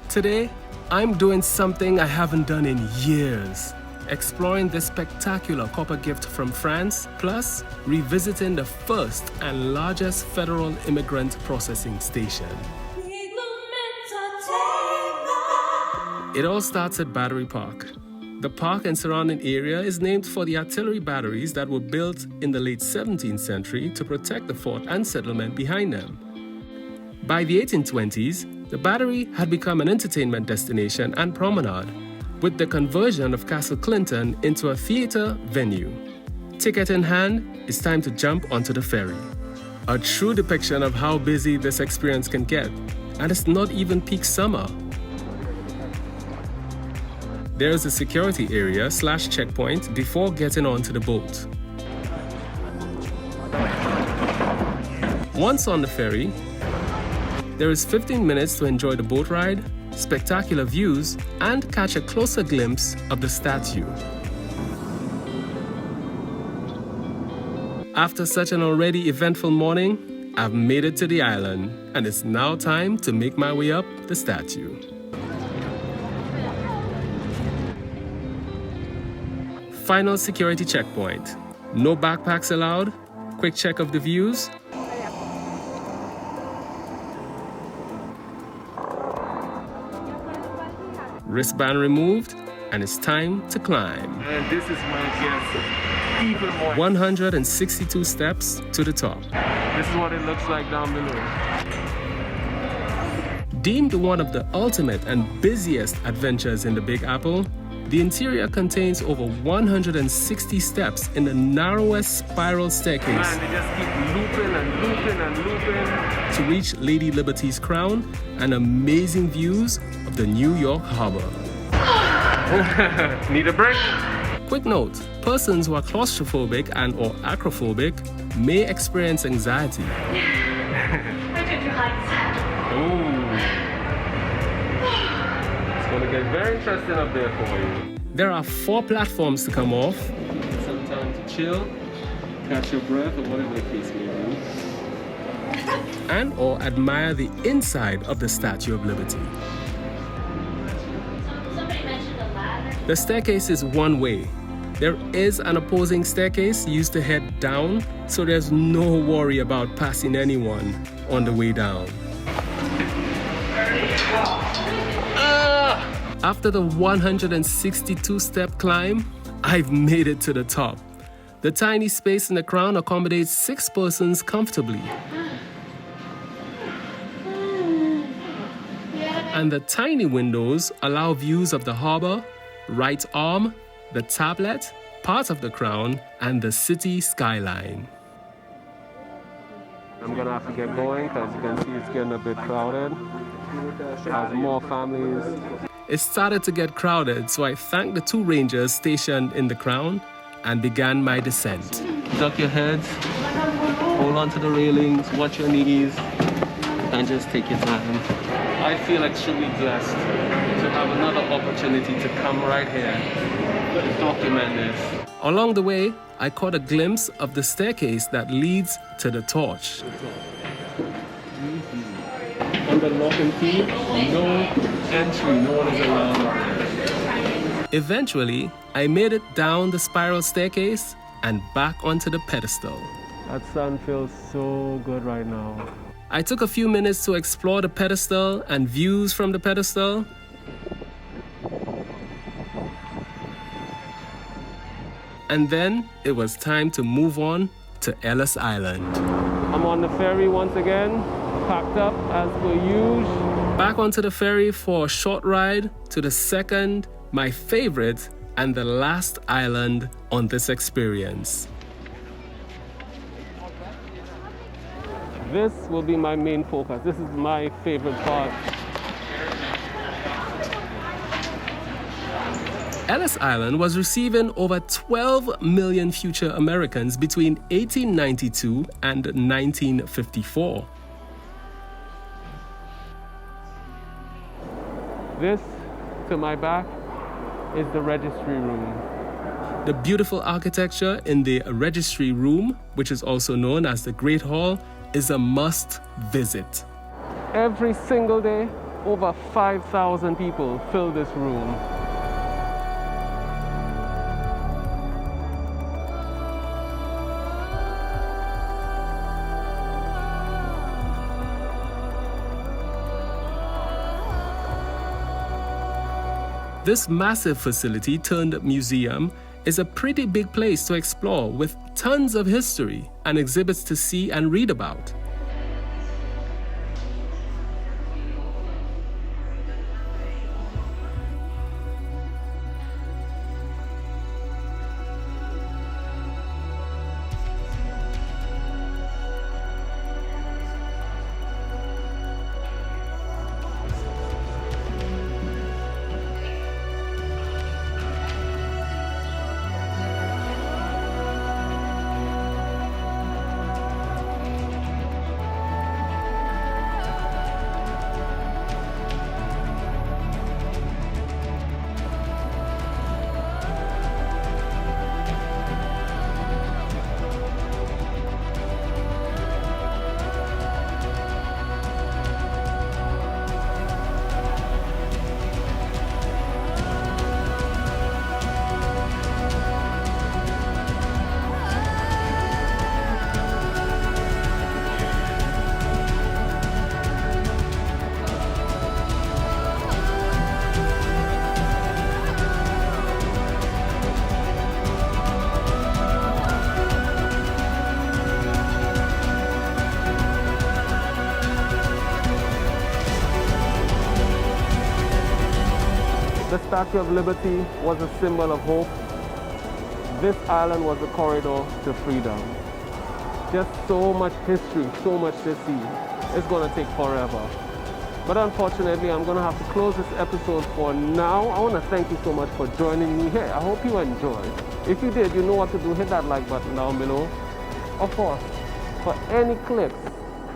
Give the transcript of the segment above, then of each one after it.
Today, I'm doing something I haven't done in years. Exploring this spectacular copper gift from France, plus revisiting the first and largest federal immigrant processing station. It all starts at Battery Park. The park and surrounding area is named for the artillery batteries that were built in the late 17th century to protect the fort and settlement behind them. By the 1820s, the battery had become an entertainment destination and promenade, with the conversion of Castle Clinton into a theater venue. Ticket in hand, it's time to jump onto the ferry. A true depiction of how busy this experience can get, and it's not even peak summer. There's a security area / checkpoint before getting onto the boat. Once on the ferry, there is 15 minutes to enjoy the boat ride, spectacular views, and catch a closer glimpse of the statue. After such an already eventful morning, I've made it to the island, and it's now time to make my way up the statue. Final security checkpoint. No backpacks allowed. Quick check of the views. Wristband removed, and it's time to climb. And this is my guess, even more. 162 steps to the top. This is what it looks like down below. Deemed one of the ultimate and busiest adventures in the Big Apple, the interior contains over 160 steps in the narrowest spiral staircase. Man, they just keep looping and looping and looping to reach Lady Liberty's crown and amazing views of the New York harbor. Need a break? Quick note, persons who are claustrophobic and or acrophobic may experience anxiety. Ooh. It's gonna get very interesting up there for you. There are 4 platforms to come off. Some time to chill, catch your breath, or whatever the case may be. And or admire the inside of the Statue of Liberty. The staircase is one way. There is an opposing staircase used to head down, so there's no worry about passing anyone on the way down. After the 162-step climb, I've made it to the top. The tiny space in the crown accommodates 6 persons comfortably. And the tiny windows allow views of the harbor, right arm, the tablet, part of the crown, and the city skyline. I'm gonna have to get going because you can see it's getting a bit crowded. As more families. It started to get crowded, so I thanked the 2 rangers stationed in the crown and began my descent. Duck your heads, hold on to the railings, watch your knees, and just take your time. I feel extremely blessed to have another opportunity to come right here to document this. Along the way, I caught a glimpse of the staircase that leads to the torch. Under lock and key, no entry, no one is allowed. Eventually, I made it down the spiral staircase and back onto the pedestal. That sun feels so good right now. I took a few minutes to explore the pedestal and views from the pedestal. And then it was time to move on to Ellis Island. I'm on the ferry once again, packed up as per usual. Back onto the ferry for a short ride to the second, my favorite, and the last island on this experience. This will be my main focus. This is my favorite part. Ellis Island was receiving over 12 million future Americans between 1892 and 1954. This, to my back, is the registry room. The beautiful architecture in the registry room, which is also known as the Great Hall, is a must visit. Every single day, Over 5,000 people fill this room. This massive facility turned museum is a pretty big place to explore with tons of history and exhibits to see and read about. The Statue of Liberty was a symbol of hope. This island was a corridor to freedom. Just so much history, so much to see. It's going to take forever. But unfortunately, I'm going to have to close this episode for now. I want to thank you so much for joining me here. I hope you enjoyed. If you did, you know what to do. Hit that like button down below. Of course, for any clips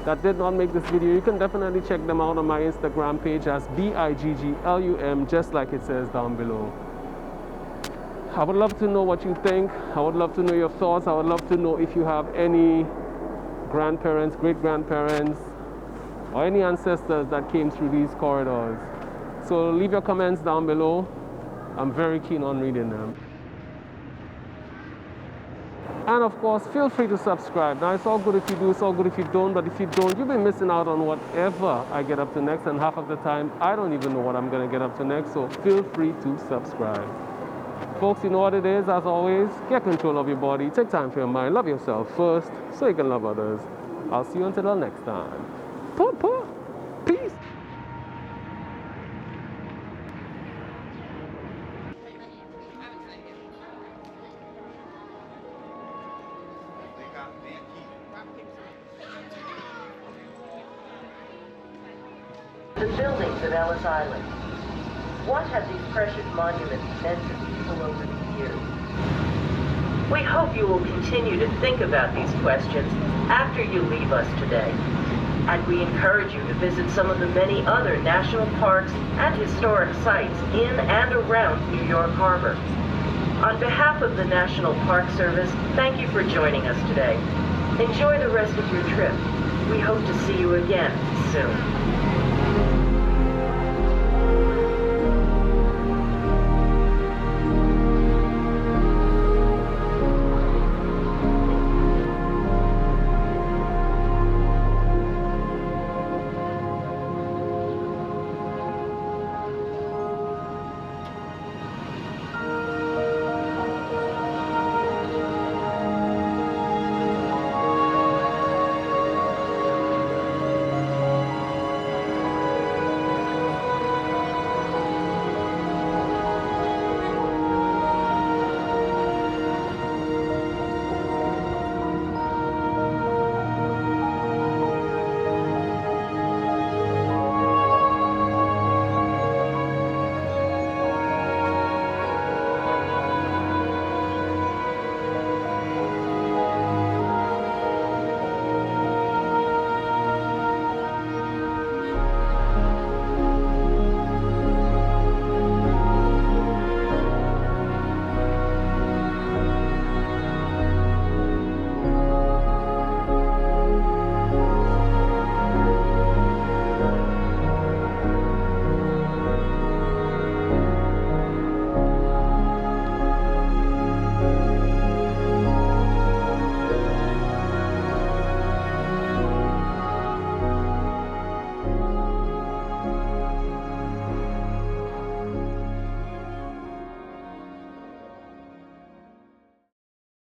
that did not make this video, you can definitely check them out on my Instagram page as BIGGLUM, just like it says down below. I would love to know what you think. I would love to know your thoughts. I would love to know if you have any grandparents, great-grandparents, or any ancestors that came through these corridors. So leave your comments down below. I'm very keen on reading them. And of course, feel free to subscribe. Now, it's all good if you do, it's all good if you don't, but if you don't, you'll be missing out on whatever I get up to next, and half of the time, I don't even know what I'm gonna get up to next, so feel free to subscribe. Folks, you know what it is, as always, get control of your body, take time for your mind, love yourself first, so you can love others. I'll see you until the next time. Peace. The buildings of Ellis Island. What have these precious monuments meant to people over the years? We hope you will continue to think about these questions after you leave us today. And we encourage you to visit some of the many other national parks and historic sites in and around New York Harbor. On behalf of the National Park Service, thank you for joining us today. Enjoy the rest of your trip. We hope to see you again soon.